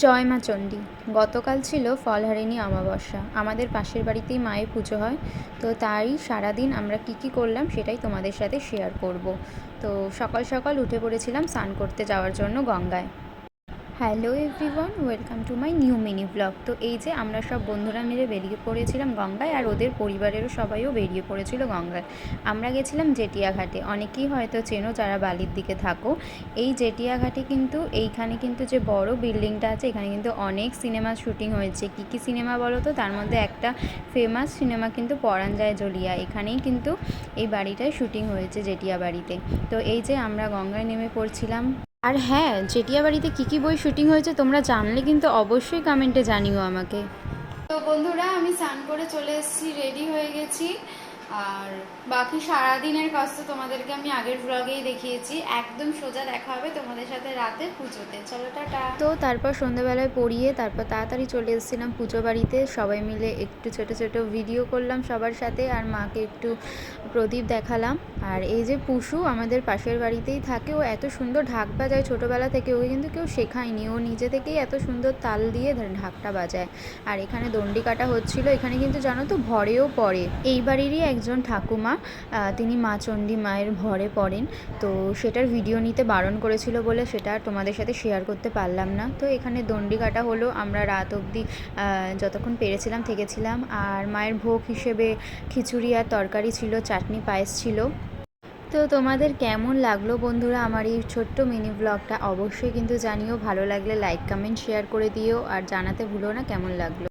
জয় মা চণ্ডী। গতকাল ছিল ফলহারিণী অমাবস্যা। আমাদের পাশের বাড়িতেই মায়ের পুজো হয়, তো তাই সারাদিন আমরা কী করলাম সেটাই তোমাদের সাথে শেয়ার করব। তো সকাল সকাল উঠে পড়েছিলাম স্নান করতে যাওয়ার জন্য গঙ্গায়। Hello everyone, welcome to my new mini blog. তো এই যে আমরা সব বন্ধুরা মিলে বেরিয়ে পড়েছিলাম গঙ্গায়, আর ওদের পরিবারেরও সবাইও বেরিয়ে পড়েছিল গঙ্গায়। আমরা গেছিলাম জেটিয়া ঘাটে। অনেকেই হয়তো চেনো যারা বালির দিকে থাকো। এই জেটিয়া ঘাটে কিন্তু এইখানে কিন্তু যে বড় বিল্ডিংটা আছে, এখানে কিন্তু অনেক সিনেমার শ্যুটিং হয়েছে। কী সিনেমা বলো তো? তার মধ্যে একটা ফেমাস সিনেমা কিন্তু পরাণ যায় জ্বলিয়া। এখানেই কিন্তু এই বাড়িটায় শ্যুটিং হয়েছে, জেটিয়া বাড়িতে। তো এই যে আমরা গঙ্গায় নেমে পড়ছিলাম। আর হ্যাঁ, জেঠিয়া বাড়িতে কী বই শ্যুটিং হয়েছে তোমরা জানলে কিন্তু অবশ্যই কমেন্টে জানিও আমাকে। তো বন্ধুরা, আমি স্নান করে চলে এসেছি, রেডি হয়ে গেছি। আর বাকি সারাদিনের কাজ তো তোমাদেরকে আমি আগের ব্লগেই দেখিয়েছি। একদম সোজা দেখা হবে তোমাদের সাথে রাতে পুজোতে। চলো টাটা। তো তারপর সন্ধ্যাবেলায় পড়িয়ে তারপর তাড়াতাড়ি চলে এসেছিলাম পুজো বাড়িতে। সবাই মিলে একটু ছোট ছোট ভিডিও করলাম সবার সাথে, আর মাকে একটু প্রদীপ দেখালাম। আর এই যে পুষু আমাদের পাশের বাড়িতেই থাকে, ও এত সুন্দর ঢাক বাজায় ছোটোবেলা থেকে। ওকে কিন্তু কেউ শেখায়নি, ও নিজে থেকেই এত সুন্দর তাল দিয়ে ঢাকটা বাজায়। আর এখানে দণ্ডি কাটা হচ্ছিল। এখানে কিন্তু জানো তো ভরেও পড়ে। এই বাড়িরই একজন ঠাকুমা, তিনি মা চণ্ডী মায়ের ভরে পড়েন। তো সেটার ভিডিও নিতে বারণ করেছিল বলে সেটা তোমাদের সাথে শেয়ার করতে পারলাম না। তো এখানে দণ্ডি কাটা হলো, আমরা রাত অবধি যতক্ষণ পেরেছিলাম থেকেছিলাম। আর মায়ের ভোগ হিসেবে খিচুড়ি আর তরকারি ছিল, চাটনি পায়েস ছিল। তো তোমাদের কেমন লাগলো বন্ধুরা আমার এই ছোট্ট মিনি ব্লগটা? অবশ্যই কিন্তু জানিও। ভালো লাগলে লাইক কমেন্ট শেয়ার করে দিও, আর জানাতে ভুলো না কেমন লাগলো।